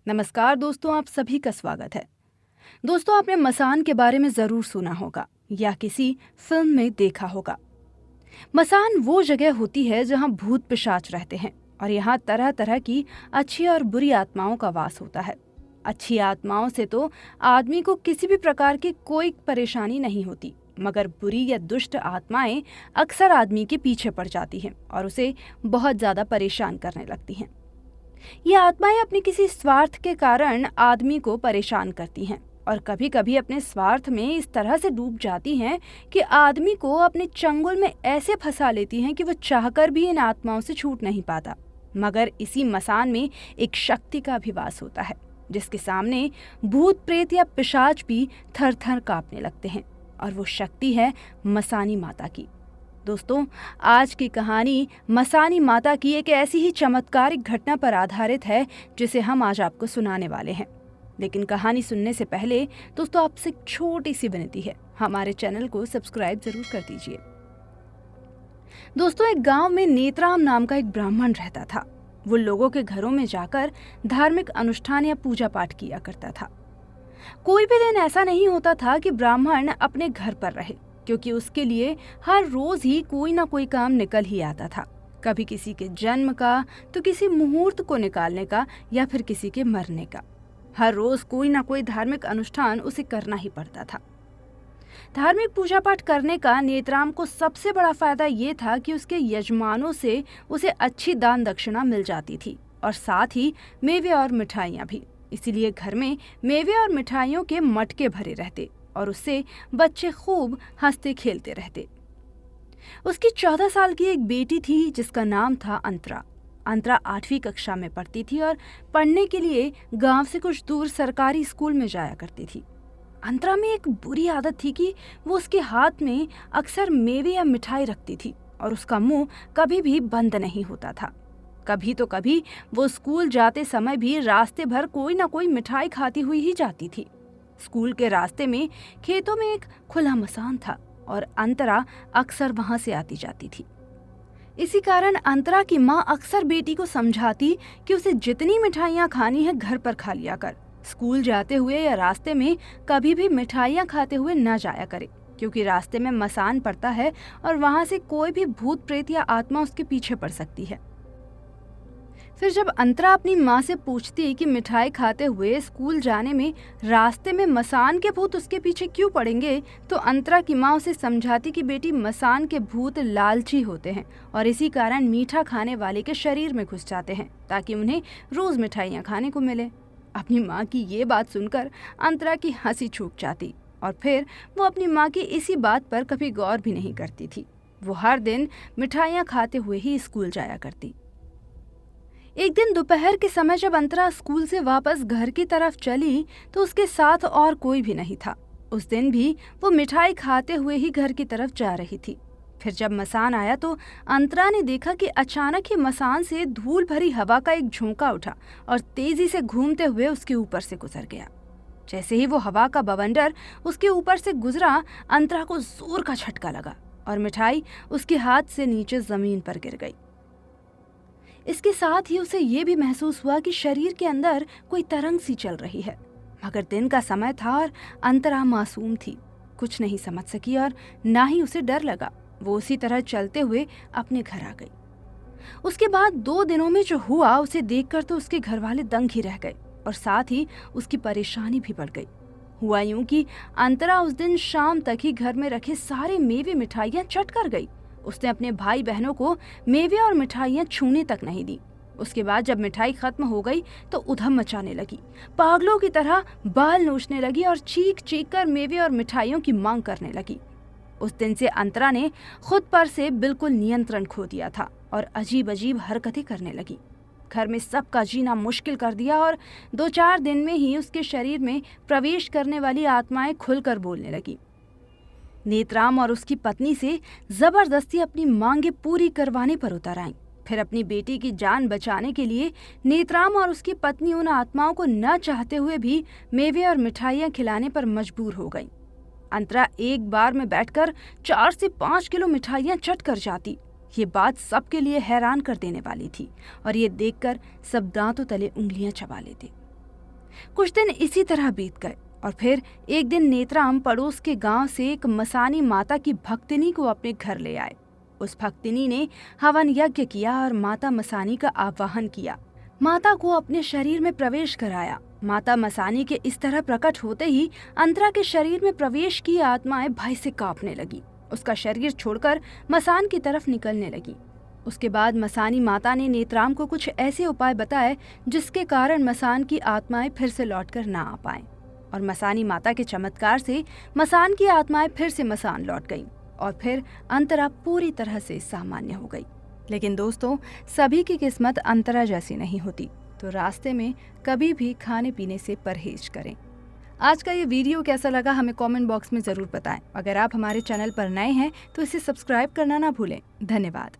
नमस्कार दोस्तों, आप सभी का स्वागत है। दोस्तों, आपने मसान के बारे में ज़रूर सुना होगा या किसी फिल्म में देखा होगा। मसान वो जगह होती है जहाँ भूत पिशाच रहते हैं और यहाँ तरह तरह की अच्छी और बुरी आत्माओं का वास होता है। अच्छी आत्माओं से तो आदमी को किसी भी प्रकार की कोई परेशानी नहीं होती, मगर बुरी या दुष्ट आत्माएं अक्सर आदमी के पीछे पड़ जाती हैं और उसे बहुत ज़्यादा परेशान करने लगती हैं। ये आत्माएं अपने किसी स्वार्थ के कारण आदमी को परेशान करती हैं और कभी कभी अपने स्वार्थ में इस तरह से डूब जाती हैं कि आदमी को अपने चंगुल में ऐसे फंसा लेती हैं कि वो चाहकर भी इन आत्माओं से छूट नहीं पाता। मगर इसी मसान में एक शक्ति का भी वास होता है, जिसके सामने भूत प्रेत या पिशाच भी थर थर कांपने लगते हैं, और वो शक्ति है मसानी माता की। दोस्तों, आज की कहानी मसानी माता की एक ऐसी ही चमत्कारिक घटना पर आधारित है जिसे हम आज आपको सुनाने वाले हैं। लेकिन कहानी सुनने से पहले दोस्तों, आपसे एक छोटी सी विनती है, हमारे चैनल को सब्सक्राइब जरूर कर दीजिए। दोस्तों, एक गांव में नेत्राम नाम का एक ब्राह्मण रहता था। वो लोगों के घरों में जाकर धार्मिक अनुष्ठान या पूजा पाठ किया करता था। कोई भी दिन ऐसा नहीं होता था कि ब्राह्मण अपने घर पर रहे, क्योंकि उसके लिए हर रोज ही कोई ना कोई काम निकल ही आता था। कभी किसी के जन्म का, तो किसी मुहूर्त को निकालने का, या फिर किसी के मरने का। हर रोज कोई ना कोई धार्मिक अनुष्ठान उसे करना ही पड़ता था। धार्मिक पूजा पाठ करने का नेत्राम को सबसे बड़ा फायदा ये था कि उसके यजमानों से उसे अच्छी दान दक्षिणा मिल जाती थी, और साथ ही मेवे और मिठाइयाँ भी। इसीलिए घर में मेवे और मिठाइयों के मटके भरे रहते और उससे बच्चे खूब हंसते खेलते रहते। उसकी 14 साल की एक बेटी थी जिसका नाम था अंतरा। अंतरा 8वीं कक्षा में पढ़ती थी और पढ़ने के लिए गांव से कुछ दूर सरकारी स्कूल में जाया करती थी। अंतरा में एक बुरी आदत थी कि वो उसके हाथ में अक्सर मेवे या मिठाई रखती थी और उसका मुंह कभी भी बंद नहीं होता था। कभी तो कभी वो स्कूल जाते समय भी रास्ते भर कोई ना कोई मिठाई खाती हुई ही जाती थी। स्कूल के रास्ते में खेतों में एक खुला मसान था और अंतरा अक्सर वहां से आती जाती थी। इसी कारण अंतरा की माँ अक्सर बेटी को समझाती कि उसे जितनी मिठाइयाँ खानी है घर पर खा लिया कर। स्कूल जाते हुए या रास्ते में कभी भी मिठाइयाँ खाते हुए न जाया करे, क्योंकि रास्ते में मसान पड़ता है और वहां से कोई भी भूत प्रेत या आत्मा उसके पीछे पड़ सकती है। फिर जब अंतरा अपनी माँ से पूछती कि मिठाई खाते हुए स्कूल जाने में रास्ते में मसान के भूत उसके पीछे क्यों पड़ेंगे, तो अंतरा की माँ उसे समझाती कि बेटी, मसान के भूत लालची होते हैं और इसी कारण मीठा खाने वाले के शरीर में घुस जाते हैं ताकि उन्हें रोज मिठाइयाँ खाने को मिले। अपनी माँ की ये बात सुनकर अंतरा की हंसी छूट जाती और फिर वो अपनी माँ की इसी बात पर कभी गौर भी नहीं करती थी। वो हर दिन मिठाइयाँ खाते हुए ही स्कूल जाया करती। एक दिन दोपहर के समय जब अंतरा स्कूल से वापस घर की तरफ चली तो उसके साथ और कोई भी नहीं था। उस दिन भी वो मिठाई खाते हुए ही घर की तरफ जा रही थी। फिर जब मसान आया तो अंतरा ने देखा कि अचानक ही मसान से धूल भरी हवा का एक झोंका उठा और तेजी से घूमते हुए उसके ऊपर से गुजर गया। जैसे ही वो हवा का बवंडर उसके ऊपर से गुजरा, अंतरा को जोर का झटका लगा और मिठाई उसके हाथ से नीचे जमीन पर गिर गई। इसके साथ ही उसे ये भी महसूस हुआ कि शरीर के अंदर कोई तरंग सी चल रही है। मगर दिन का समय था और अंतरा मासूम थी, कुछ नहीं समझ सकी और ना ही उसे डर लगा। वो उसी तरह चलते हुए अपने घर आ गई। उसके बाद 2 दिनों में जो हुआ उसे देखकर तो उसके घर वाले दंग ही रह गए और साथ ही उसकी परेशानी भी बढ़ गई। हुआ यूं कि अंतरा उस दिन शाम तक ही घर में रखे सारे मेवे मिठाइयाँ चट कर गई। उसने अपने भाई बहनों को मेवे और मिठाइयाँ छूने तक नहीं दी। उसके बाद जब मिठाई खत्म हो गई तो उधम मचाने लगी, पागलों की तरह बाल नोचने लगी और चीख चीख कर मेवे और मिठाइयों की मांग करने लगी। उस दिन से अंतरा ने खुद पर से बिल्कुल नियंत्रण खो दिया था और अजीब अजीब हरकतें करने लगी। घर में सबका जीना मुश्किल कर दिया और 2-4 दिन में ही उसके शरीर में प्रवेश करने वाली आत्माएं खुलकर बोलने लगी। नेत्राम और उसकी पत्नी से जबरदस्ती अपनी मांगे पूरी करवाने पर उतर आईं। फिर अपनी बेटी की जान बचाने के लिए नेत्राम और उसकी पत्नी उन आत्माओं को न चाहते हुए भी मेवे और मिठाइयाँ खिलाने पर मजबूर हो गईं। अंतरा एक बार में बैठकर 4 से 5 किलो मिठाइयाँ चट कर जाती। ये बात सबके लिए हैरान कर देने वाली थी और ये देखकर सब दांतों तले उंगलियां चबा लेते। कुछ दिन इसी तरह बीत गए और फिर एक दिन नेत्राम पड़ोस के गांव से एक मसानी माता की भक्तिनी को अपने घर ले आए। उस भक्तिनी ने हवन यज्ञ किया और माता मसानी का आवाहन किया। माता को अपने शरीर में प्रवेश कराया। माता मसानी के इस तरह प्रकट होते ही अंतरा के शरीर में प्रवेश की आत्माएं भय से कांपने लगी। उसका शरीर छोड़कर मसान की तरफ निकलने लगी। उसके बाद मसानी माता ने नेत्राम को कुछ ऐसे उपाय बताए जिसके कारण मसान की आत्माएं फिर से लौटकर ना आ पाएं। और मसानी माता के चमत्कार से मसान की आत्माएं फिर से मसान लौट गईं और फिर अंतरा पूरी तरह से सामान्य हो गई। लेकिन दोस्तों, सभी की किस्मत अंतरा जैसी नहीं होती, तो रास्ते में कभी भी खाने पीने से परहेज करें। आज का ये वीडियो कैसा लगा हमें कमेंट बॉक्स में ज़रूर बताएं। अगर आप हमारे चैनल पर नए हैं तो इसे सब्सक्राइब करना ना भूलें। धन्यवाद।